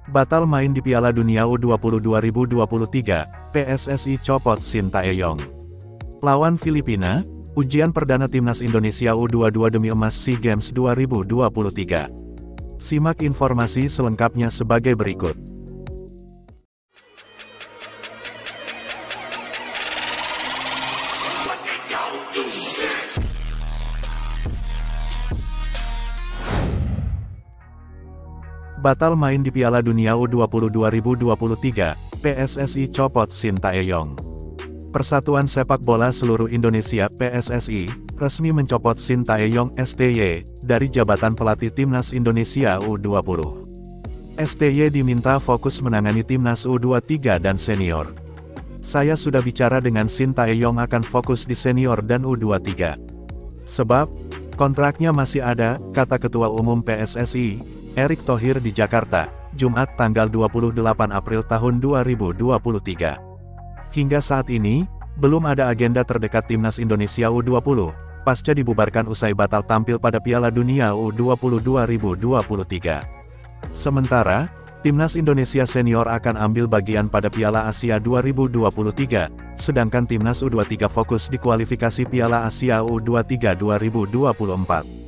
Batal main di Piala Dunia U20 2023, PSSI copot Shin Tae-yong. Lawan Filipina, ujian perdana Timnas Indonesia U22 demi emas SEA Games 2023. Simak informasi selengkapnya sebagai berikut. Batal main di Piala Dunia U20 2023, PSSI copot Shin Tae-yong. Persatuan Sepak Bola Seluruh Indonesia (PSSI) resmi mencopot Shin Tae-yong (STY) dari jabatan pelatih Timnas Indonesia U20. STY diminta fokus menangani Timnas U23 dan senior. Saya sudah bicara dengan Shin Tae-yong akan fokus di senior dan U23. Sebab, kontraknya masih ada, kata Ketua Umum PSSI, Erick Thohir di Jakarta, Jumat tanggal 28 April tahun 2023. Hingga saat ini, belum ada agenda terdekat Timnas Indonesia U20, pasca dibubarkan usai batal tampil pada Piala Dunia U20 2023. Sementara, Timnas Indonesia Senior akan ambil bagian pada Piala Asia 2023, sedangkan Timnas U23 fokus di kualifikasi Piala Asia U23 2024.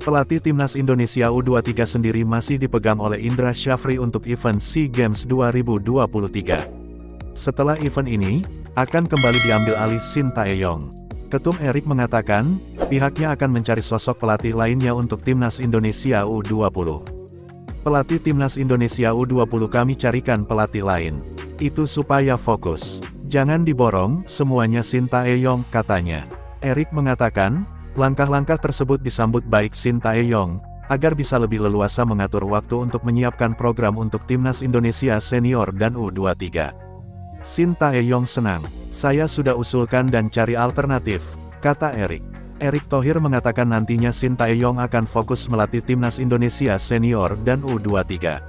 Pelatih Timnas Indonesia U23 sendiri masih dipegang oleh Indra Syafri untuk event SEA Games 2023. Setelah event ini, akan kembali diambil alih Shin Tae-yong. Ketum Erick mengatakan, pihaknya akan mencari sosok pelatih lainnya untuk Timnas Indonesia U20. Pelatih Timnas Indonesia U20 kami carikan pelatih lain. Itu supaya fokus. Jangan diborong, semuanya Shin Tae-yong, katanya. Erick mengatakan, langkah-langkah tersebut disambut baik Shin Tae-yong, agar bisa lebih leluasa mengatur waktu untuk menyiapkan program untuk Timnas Indonesia Senior dan U23. Shin Tae-yong senang, saya sudah usulkan dan cari alternatif, kata Erick. Erick Thohir mengatakan nantinya Shin Tae-yong akan fokus melatih Timnas Indonesia Senior dan U23.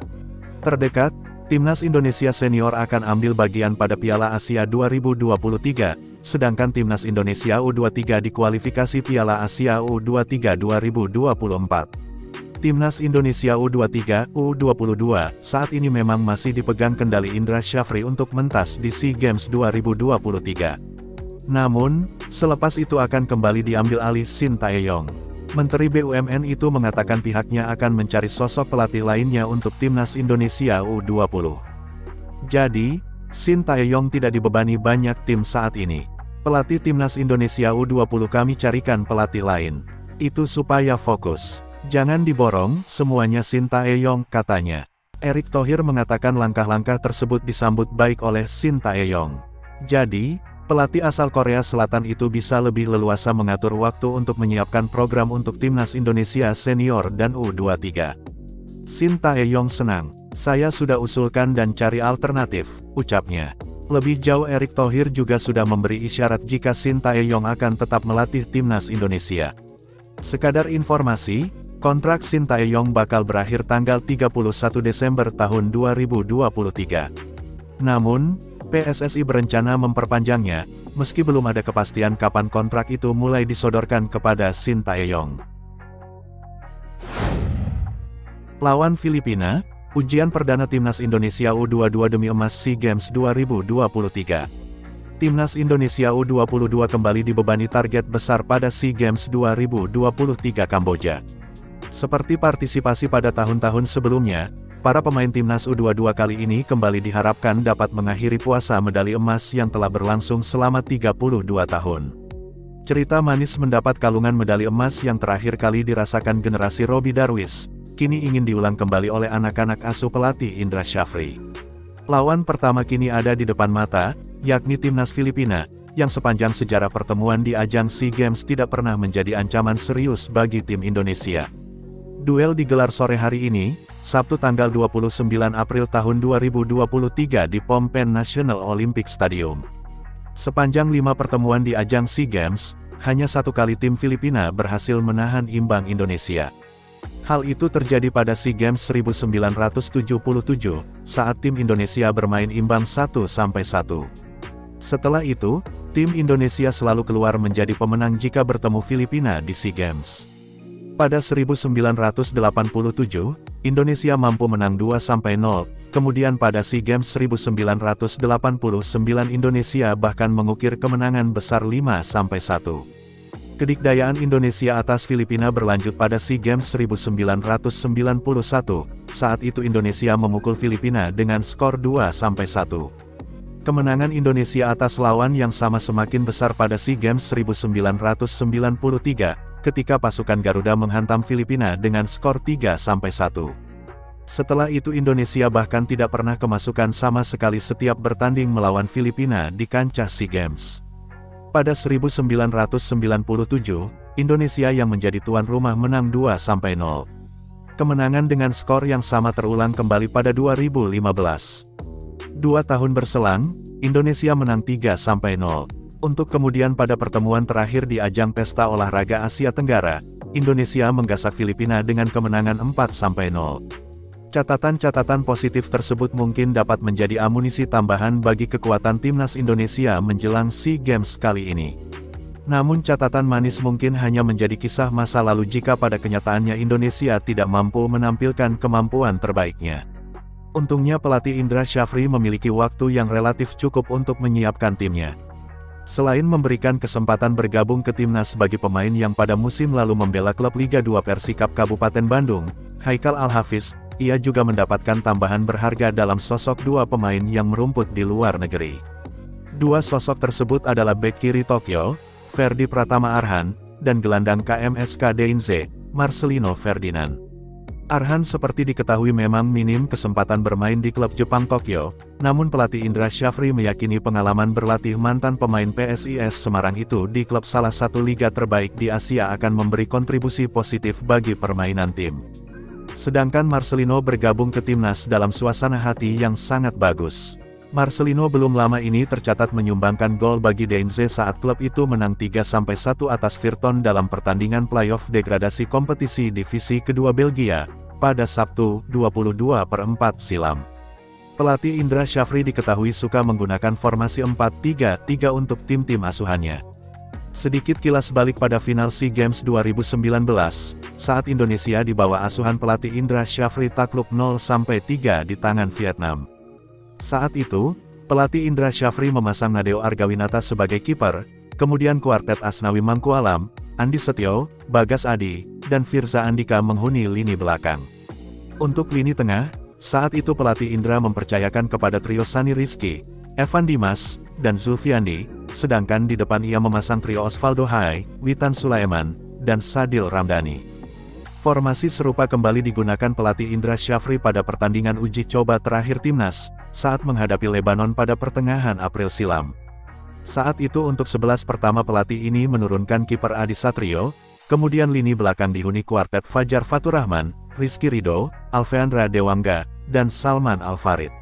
Terdekat, Timnas Indonesia Senior akan ambil bagian pada Piala Asia 2023, sedangkan Timnas Indonesia U23 di kualifikasi Piala Asia U23 2024. Timnas Indonesia U23, U22, saat ini memang masih dipegang kendali Indra Syafri untuk mentas di SEA Games 2023. Namun, selepas itu akan kembali diambil alih Shin Tae-yong. Menteri BUMN itu mengatakan pihaknya akan mencari sosok pelatih lainnya untuk Timnas Indonesia U20. Jadi, Shin Tae-yong tidak dibebani banyak tim saat ini. Pelatih Timnas Indonesia U20 kami carikan pelatih lain. Itu supaya fokus. Jangan diborong, semuanya Shin Tae-yong, katanya. Erick Thohir mengatakan langkah-langkah tersebut disambut baik oleh Shin Tae-yong. Jadi, pelatih asal Korea Selatan itu bisa lebih leluasa mengatur waktu untuk menyiapkan program untuk Timnas Indonesia Senior dan U23. Shin Tae-yong senang. Saya sudah usulkan dan cari alternatif, ucapnya. Lebih jauh Erick Thohir juga sudah memberi isyarat jika Shin Tae-yong akan tetap melatih Timnas Indonesia. Sekadar informasi, kontrak Shin Tae-yong bakal berakhir tanggal 31 Desember tahun 2023. Namun, PSSI berencana memperpanjangnya, meski belum ada kepastian kapan kontrak itu mulai disodorkan kepada Shin Tae-yong. Lawan Filipina, ujian perdana Timnas Indonesia U22 demi emas SEA Games 2023. Timnas Indonesia U22 kembali dibebani target besar pada SEA Games 2023 Kamboja. Seperti partisipasi pada tahun-tahun sebelumnya, para pemain Timnas U22 kali ini kembali diharapkan dapat mengakhiri puasa medali emas yang telah berlangsung selama 32 tahun. Cerita manis mendapat kalungan medali emas yang terakhir kali dirasakan generasi Robby Darwish, kini ingin diulang kembali oleh anak-anak asuh pelatih Indra Syafri. Lawan pertama kini ada di depan mata, yakni Timnas Filipina, yang sepanjang sejarah pertemuan di ajang SEA Games tidak pernah menjadi ancaman serius bagi tim Indonesia. Duel digelar sore hari ini, Sabtu tanggal 29 April tahun 2023 di Phnom Penh National Olympic Stadium. Sepanjang 5 pertemuan di ajang SEA Games, hanya satu kali tim Filipina berhasil menahan imbang Indonesia. Hal itu terjadi pada SEA Games 1977, saat tim Indonesia bermain imbang 1-1. Setelah itu, tim Indonesia selalu keluar menjadi pemenang jika bertemu Filipina di SEA Games. Pada 1987, Indonesia mampu menang 2-0, Kemudian pada SEA Games 1989 Indonesia bahkan mengukir kemenangan besar 5-1. Kedikdayaan Indonesia atas Filipina berlanjut pada SEA Games 1991, saat itu Indonesia memukul Filipina dengan skor 2-1. Kemenangan Indonesia atas lawan yang sama semakin besar pada SEA Games 1993, ketika pasukan Garuda menghantam Filipina dengan skor 3-1. Setelah itu Indonesia bahkan tidak pernah kemasukan sama sekali setiap bertanding melawan Filipina di kancah SEA Games. Pada 1997, Indonesia yang menjadi tuan rumah menang 2-0. Kemenangan dengan skor yang sama terulang kembali pada 2015. 2 tahun berselang, Indonesia menang 3-0. Untuk kemudian pada pertemuan terakhir di ajang Pesta Olahraga Asia Tenggara, Indonesia menggasak Filipina dengan kemenangan 4-0. Catatan-catatan positif tersebut mungkin dapat menjadi amunisi tambahan bagi kekuatan timnas Indonesia menjelang SEA Games kali ini. Namun catatan manis mungkin hanya menjadi kisah masa lalu jika pada kenyataannya Indonesia tidak mampu menampilkan kemampuan terbaiknya. Untungnya pelatih Indra Syafri memiliki waktu yang relatif cukup untuk menyiapkan timnya. Selain memberikan kesempatan bergabung ke timnas bagi pemain yang pada musim lalu membela klub Liga 2 Persikap Kabupaten Bandung, Haikal Al-Hafiz, ia juga mendapatkan tambahan berharga dalam sosok 2 pemain yang merumput di luar negeri. 2 sosok tersebut adalah bek kiri Tokyo, Ferdi Pratama Arhan, dan gelandang KMSK DINZE, Marcelino Ferdinand. Arhan seperti diketahui memang minim kesempatan bermain di klub Jepang Tokyo, namun pelatih Indra Syafri meyakini pengalaman berlatih mantan pemain PSIS Semarang itu di klub salah satu liga terbaik di Asia akan memberi kontribusi positif bagi permainan tim. Sedangkan Marcelino bergabung ke timnas dalam suasana hati yang sangat bagus. Marcelino belum lama ini tercatat menyumbangkan gol bagi DINZE saat klub itu menang 3-1 atas Virton dalam pertandingan playoff degradasi kompetisi divisi kedua Belgia, pada Sabtu, 22/4 silam. Pelatih Indra Syafri diketahui suka menggunakan formasi 4-3-3 untuk tim-tim asuhannya. Sedikit kilas balik pada final SEA Games 2019, saat Indonesia di bawah asuhan pelatih Indra Syafri takluk 0-3 di tangan Vietnam. Saat itu, pelatih Indra Syafri memasang Nadeo Argawinata sebagai kiper, kemudian kuartet Asnawi Mangkualam, Andi Setio, Bagas Adi, dan Firza Andika menghuni lini belakang. Untuk lini tengah, saat itu pelatih Indra mempercayakan kepada trio Sani Rizky, Evan Dimas, dan Zulfiandi, sedangkan di depan ia memasang trio Osvaldo Hai, Witan Sulaiman, dan Sadil Ramdhani. Formasi serupa kembali digunakan pelatih Indra Syafri pada pertandingan uji coba terakhir timnas, saat menghadapi Lebanon pada pertengahan April silam. Saat itu untuk 11 pertama pelatih ini menurunkan kiper Adi Satrio, kemudian lini belakang dihuni kuartet Fajar Faturrahman, Rizky Ridho, Alveandra Dewangga, dan Salman Al-Farid.